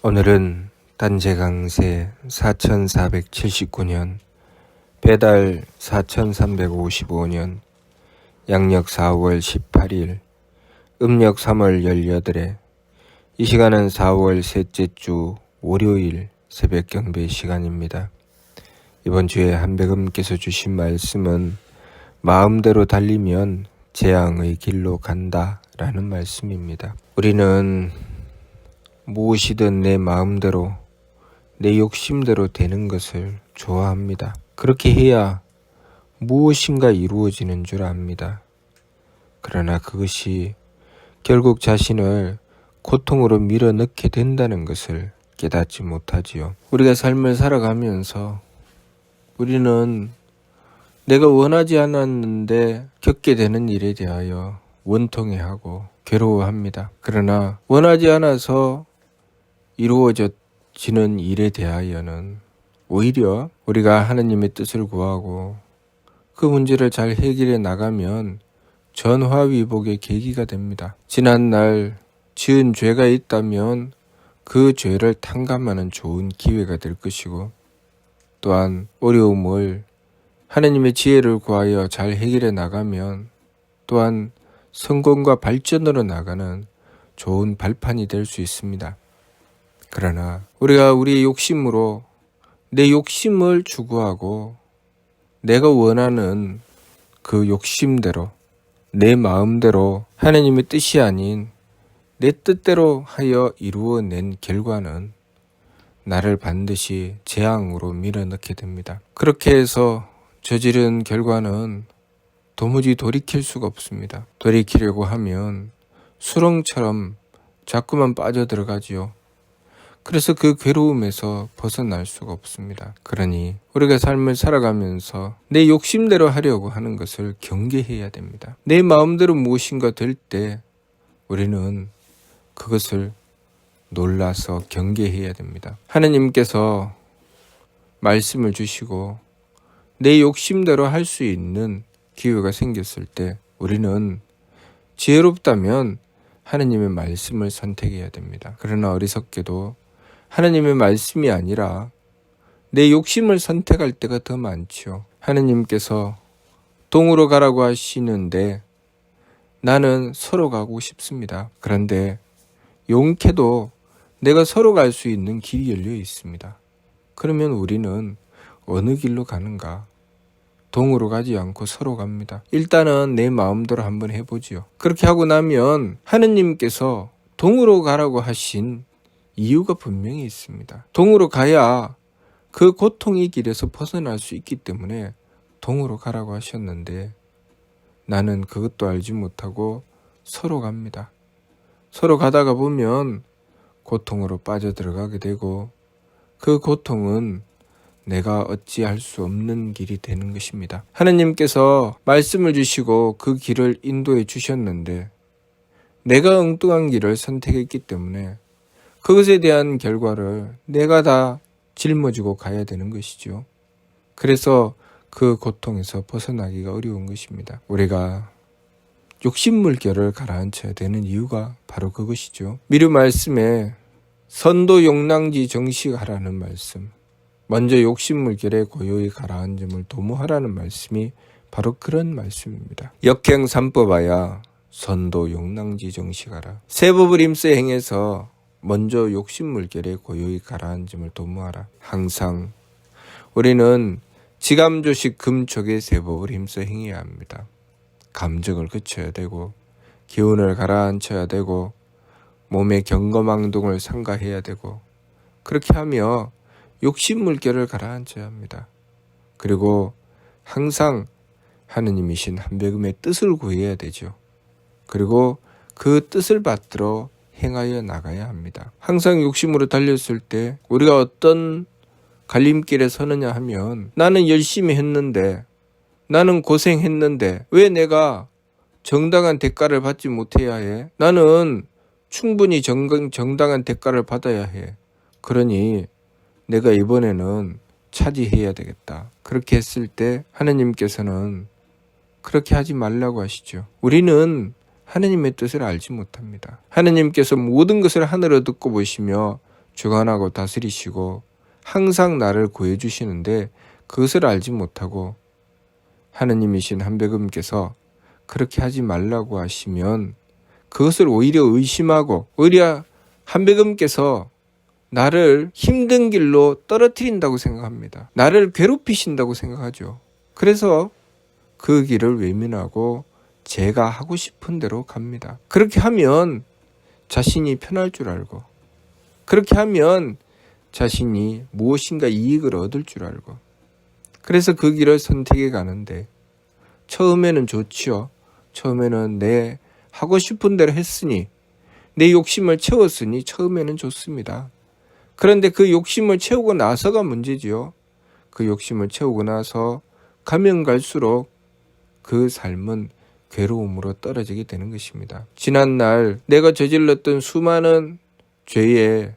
오늘은 단재강세 4479년 배달 4355년 양력 4월 18일 음력 3월 18에 이 시간은 4월 셋째 주 월요일 새벽 경배 시간입니다. 이번 주에 한백음께서 주신 말씀은 마음대로 달리면 재앙의 길로 간다 라는 말씀입니다. 우리는 무엇이든 내 마음대로 내 욕심대로 되는 것을 좋아합니다. 그렇게 해야 무엇인가 이루어지는 줄 압니다. 그러나 그것이 결국 자신을 고통으로 밀어넣게 된다는 것을 깨닫지 못하지요. 우리가 삶을 살아가면서 우리는 내가 원하지 않았는데 겪게 되는 일에 대하여 원통해하고 괴로워합니다. 그러나 원하지 않아서 이루어지는 일에 대하여는 오히려 우리가 하느님의 뜻을 구하고 그 문제를 잘 해결해 나가면 전화위복의 계기가 됩니다. 지난날 지은 죄가 있다면 그 죄를 탕감하는 좋은 기회가 될 것이고, 또한 어려움을 하느님의 지혜를 구하여 잘 해결해 나가면 또한 성공과 발전으로 나가는 좋은 발판이 될 수 있습니다. 그러나 우리가 우리의 욕심으로 내 욕심을 추구하고 내가 원하는 그 욕심대로 내 마음대로 하느님의 뜻이 아닌 내 뜻대로 하여 이루어낸 결과는 나를 반드시 재앙으로 밀어넣게 됩니다. 그렇게 해서 저지른 결과는 도무지 돌이킬 수가 없습니다. 돌이키려고 하면 수렁처럼 자꾸만 빠져들어가지요. 그래서 그 괴로움에서 벗어날 수가 없습니다. 그러니 우리가 삶을 살아가면서 내 욕심대로 하려고 하는 것을 경계해야 됩니다. 내 마음대로 무엇인가 될 때 우리는 그것을 놀라서 경계해야 됩니다. 하느님께서 말씀을 주시고 내 욕심대로 할 수 있는 기회가 생겼을 때 우리는 지혜롭다면 하느님의 말씀을 선택해야 됩니다. 그러나 어리석게도 하느님의 말씀이 아니라 내 욕심을 선택할 때가 더 많지요. 하느님께서 동으로 가라고 하시는데 나는 서로 가고 싶습니다. 그런데 용케도 내가 서로 갈 수 있는 길이 열려 있습니다. 그러면 우리는 어느 길로 가는가? 동으로 가지 않고 서로 갑니다. 일단은 내 마음대로 한번 해보지요. 그렇게 하고 나면 하느님께서 동으로 가라고 하신 이유가 분명히 있습니다. 동으로 가야 그 고통의 길에서 벗어날 수 있기 때문에 동으로 가라고 하셨는데 나는 그것도 알지 못하고 서로 갑니다. 서로 가다가 보면 고통으로 빠져들어가게 되고 그 고통은 내가 어찌할 수 없는 길이 되는 것입니다. 하느님께서 말씀을 주시고 그 길을 인도해 주셨는데 내가 엉뚱한 길을 선택했기 때문에 그것에 대한 결과를 내가 다 짊어지고 가야 되는 것이죠. 그래서 그 고통에서 벗어나기가 어려운 것입니다. 우리가 욕심물결을 가라앉혀야 되는 이유가 바로 그것이죠. 미루 말씀에 선도 용랑지 정식하라는 말씀, 먼저 욕심물결에 고요히 가라앉음을 도모하라는 말씀이 바로 그런 말씀입니다. 역행 삼법하야 선도 용랑지 정식하라. 세 법을 힘써 행해서 먼저 욕심물결에 고요히 가라앉음을 도모하라. 항상 우리는 지감조식 금촉의 세 법을 힘써 행해야 합니다. 감정을 그쳐야 되고 기운을 가라앉혀야 되고 몸의 경거망동을 삼가해야 되고 그렇게 하며 욕심물결을 가라앉혀야 합니다. 그리고 항상 하느님이신 한백음의 뜻을 구해야 되죠. 그리고 그 뜻을 받들어 행하여 나가야 합니다. 항상 욕심으로 달렸을 때 우리가 어떤 갈림길에 서느냐 하면 나는 열심히 했는데 나는 고생했는데 왜 내가 정당한 대가를 받지 못해야 해? 나는 충분히 정당한 대가를 받아야 해. 그러니 내가 이번에는 차지해야 되겠다. 그렇게 했을 때 하느님께서는 그렇게 하지 말라고 하시죠. 우리는 하느님의 뜻을 알지 못합니다. 하느님께서 모든 것을 하늘로 듣고 보시며 주관하고 다스리시고 항상 나를 구해주시는데 그것을 알지 못하고 하느님이신 한백음께서 그렇게 하지 말라고 하시면 그것을 오히려 의심하고 오히려 한백음께서 나를 힘든 길로 떨어뜨린다고 생각합니다. 나를 괴롭히신다고 생각하죠. 그래서 그 길을 외면하고 제가 하고 싶은 대로 갑니다. 그렇게 하면 자신이 편할 줄 알고 그렇게 하면 자신이 무엇인가 이익을 얻을 줄 알고 그래서 그 길을 선택해 가는데 처음에는 좋지요. 처음에는 내 하고 싶은 대로 했으니 내 욕심을 채웠으니 처음에는 좋습니다. 그런데 그 욕심을 채우고 나서가 문제지요. 그 욕심을 채우고 나서 가면 갈수록 그 삶은 괴로움으로 떨어지게 되는 것입니다. 지난날 내가 저질렀던 수많은 죄의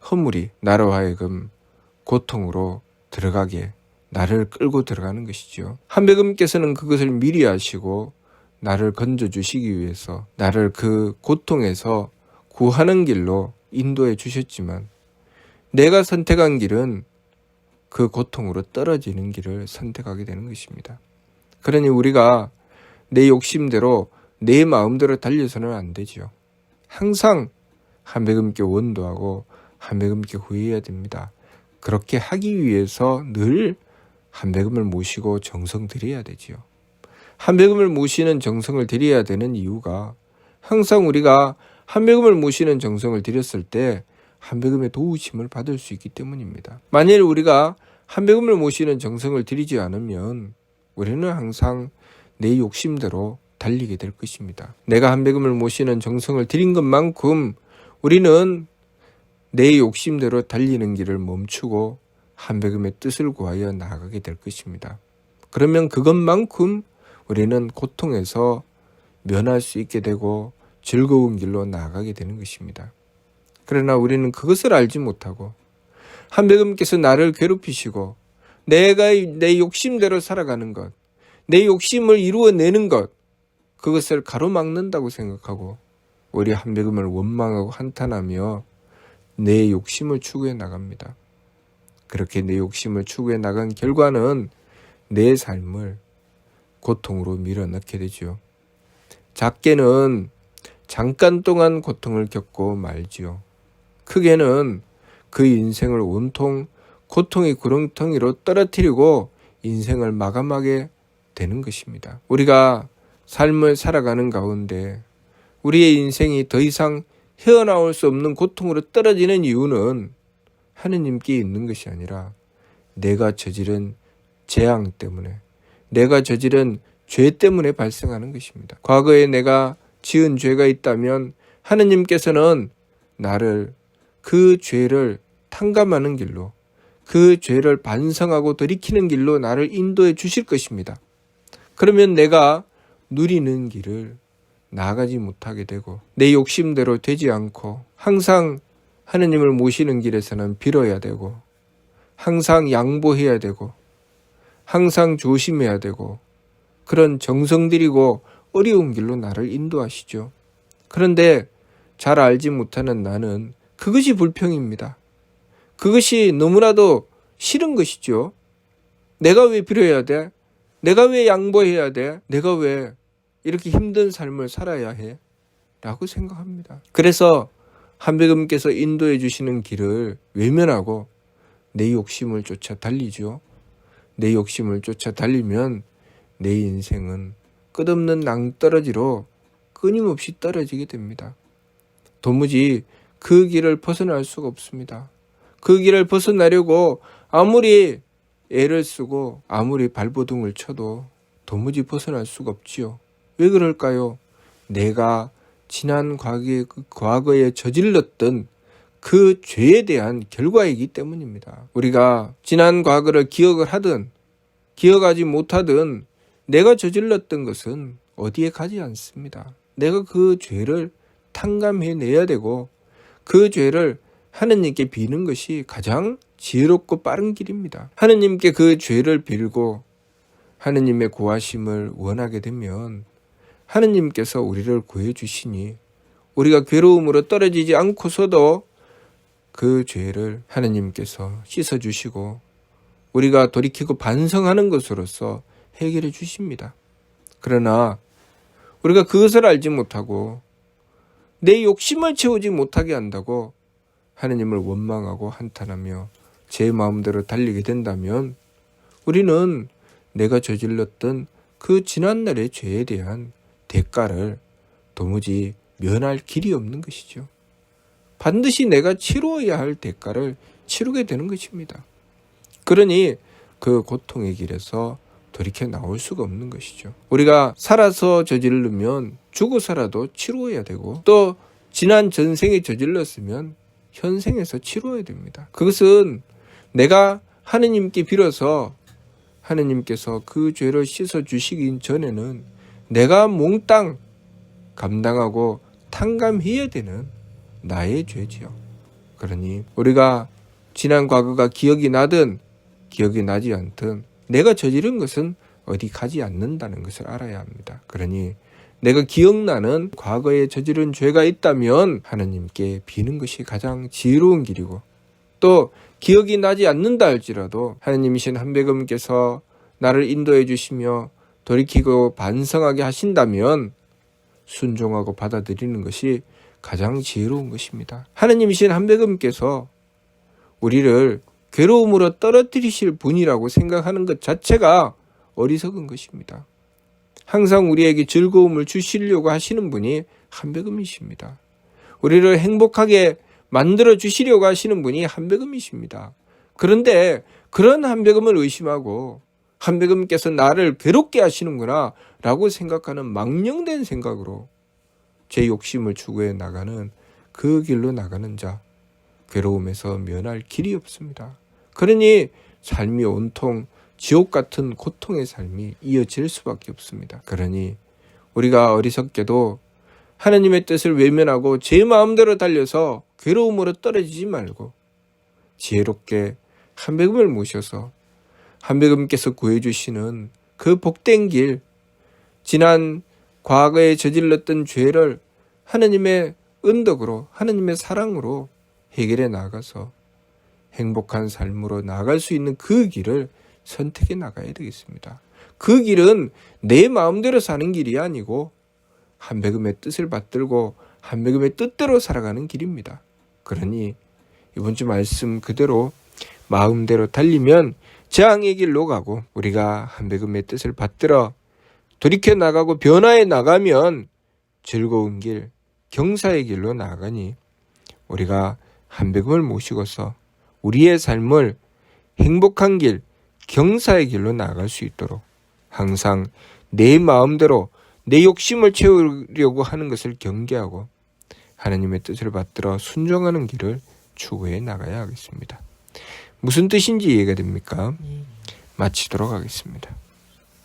허물이 나로 하여금 고통으로 들어가게 나를 끌고 들어가는 것이죠. 한백음께서는 그것을 미리 아시고 나를 건져주시기 위해서 나를 그 고통에서 구하는 길로 인도해 주셨지만 내가 선택한 길은 그 고통으로 떨어지는 길을 선택하게 되는 것입니다. 그러니 우리가 내 욕심대로 내 마음대로 달려서는 안 되지요. 항상 한백음께 원도하고 한백음께 구해야 됩니다. 그렇게 하기 위해서 늘 한백음을 모시고 정성 들여야 되지요. 한백음을 모시는 정성을 들여야 되는 이유가 항상 우리가 한백음을 모시는 정성을 들였을 때 한백음의 도우심을 받을 수 있기 때문입니다. 만일 우리가 한백음을 모시는 정성을 들이지 않으면 우리는 항상 내 욕심대로 달리게 될 것입니다. 내가 한백음을 모시는 정성을 들인 것만큼 우리는 내 욕심대로 달리는 길을 멈추고 한백음의 뜻을 구하여 나아가게 될 것입니다. 그러면 그것만큼 우리는 고통에서 면할 수 있게 되고 즐거운 길로 나아가게 되는 것입니다. 그러나 우리는 그것을 알지 못하고 한백음께서 나를 괴롭히시고 내가 내 욕심대로 살아가는 것, 내 욕심을 이루어내는 것, 그것을 가로막는다고 생각하고 우리 한백음을 원망하고 한탄하며 내 욕심을 추구해 나갑니다. 그렇게 내 욕심을 추구해 나간 결과는 내 삶을 고통으로 밀어넣게 되죠. 작게는 잠깐 동안 고통을 겪고 말지요. 크게는 그 인생을 온통 고통의 구렁텅이로 떨어뜨리고 인생을 마감하게 되는 것입니다. 우리가 삶을 살아가는 가운데 우리의 인생이 더 이상 헤어나올 수 없는 고통으로 떨어지는 이유는 하느님께 있는 것이 아니라 내가 저지른 재앙 때문에 내가 저지른 죄 때문에 발생하는 것입니다. 과거에 내가 지은 죄가 있다면 하느님께서는 나를 그 죄를 탕감하는 길로 그 죄를 반성하고 돌이키는 길로 나를 인도해 주실 것입니다. 그러면 내가 누리는 길을 나아가지 못하게 되고 내 욕심대로 되지 않고 항상 하느님을 모시는 길에서는 빌어야 되고 항상 양보해야 되고 항상 조심해야 되고 그런 정성 들이고 어려운 길로 나를 인도하시죠. 그런데 잘 알지 못하는 나는 그것이 불평입니다. 그것이 너무나도 싫은 것이죠. 내가 왜 빌어야 돼? 내가 왜 양보해야 돼? 내가 왜 이렇게 힘든 삶을 살아야 해? 라고 생각합니다. 그래서 한백음께서 인도해 주시는 길을 외면하고 내 욕심을 쫓아 달리죠. 내 욕심을 쫓아 달리면 내 인생은 끝없는 낭떠러지로 끊임없이 떨어지게 됩니다. 도무지 그 길을 벗어날 수가 없습니다. 그 길을 벗어나려고 아무리 애를 쓰고 아무리 발버둥을 쳐도 도무지 벗어날 수가 없지요. 왜 그럴까요? 내가 지난 과거에 저질렀던 그 죄에 대한 결과이기 때문입니다. 우리가 지난 과거를 기억을 하든 기억하지 못하든 내가 저질렀던 것은 어디에 가지 않습니다. 내가 그 죄를 탕감해내야 되고 그 죄를 하느님께 비는 것이 가장 지혜롭고 빠른 길입니다. 하느님께 그 죄를 빌고 하느님의 구하심을 원하게 되면 하느님께서 우리를 구해주시니 우리가 괴로움으로 떨어지지 않고서도 그 죄를 하느님께서 씻어주시고 우리가 돌이키고 반성하는 것으로서 해결해 주십니다. 그러나 우리가 그것을 알지 못하고 내 욕심을 채우지 못하게 한다고 하느님을 원망하고 한탄하며 제 마음대로 달리게 된다면 우리는 내가 저질렀던 그 지난날의 죄에 대한 대가를 도무지 면할 길이 없는 것이죠. 반드시 내가 치루어야 할 대가를 치르게 되는 것입니다. 그러니 그 고통의 길에서 돌이켜 나올 수가 없는 것이죠. 우리가 살아서 저지르면 죽어서라도 치루어야 되고 또 지난 전생에 저질렀으면 현생에서 치루어야 됩니다. 그것은 내가 하느님께 빌어서 하느님께서 그 죄를 씻어주시기 전에는 내가 몽땅 감당하고 탕감해야 되는 나의 죄지요. 그러니 우리가 지난 과거가 기억이 나든 기억이 나지 않든 내가 저지른 것은 어디 가지 않는다는 것을 알아야 합니다. 그러니 내가 기억나는 과거에 저지른 죄가 있다면 하느님께 비는 것이 가장 지혜로운 길이고 또 기억이 나지 않는다 할지라도 하느님이신 한백음께서 나를 인도해 주시며 돌이키고 반성하게 하신다면 순종하고 받아들이는 것이 가장 지혜로운 것입니다. 하느님이신 한백음께서 우리를 괴로움으로 떨어뜨리실 분이라고 생각하는 것 자체가 어리석은 것입니다. 항상 우리에게 즐거움을 주시려고 하시는 분이 한백음이십니다. 우리를 행복하게 만들어 주시려고 하시는 분이 한백음이십니다. 그런데 그런 한백음을 의심하고 한백음께서 나를 괴롭게 하시는구나 라고 생각하는 망령된 생각으로 제 욕심을 추구해 나가는 그 길로 나가는 자, 괴로움에서 면할 길이 없습니다. 그러니 삶이 온통 지옥 같은 고통의 삶이 이어질 수밖에 없습니다. 그러니 우리가 어리석게도 하나님의 뜻을 외면하고 제 마음대로 달려서 괴로움으로 떨어지지 말고 지혜롭게 한백음을 모셔서 한백음께서 구해주시는 그 복된 길, 지난 과거에 저질렀던 죄를 하나님의 은덕으로 하나님의 사랑으로 해결해 나가서 행복한 삶으로 나아갈 수 있는 그 길을 선택해 나가야 되겠습니다. 그 길은 내 마음대로 사는 길이 아니고 한백음의 뜻을 받들고 한백음의 뜻대로 살아가는 길입니다. 그러니 이번 주 말씀 그대로 마음대로 달리면 재앙의 길로 가고 우리가 한백음의 뜻을 받들어 돌이켜 나가고 변화해 나가면 즐거운 길, 경사의 길로 나아가니 우리가 한백음을 모시고서 우리의 삶을 행복한 길, 경사의 길로 나아갈 수 있도록 항상 내 마음대로 내 욕심을 채우려고 하는 것을 경계하고 하나님의 뜻을 받들어 순종하는 길을 추구해 나가야 하겠습니다. 무슨 뜻인지 이해가 됩니까? 마치도록 하겠습니다.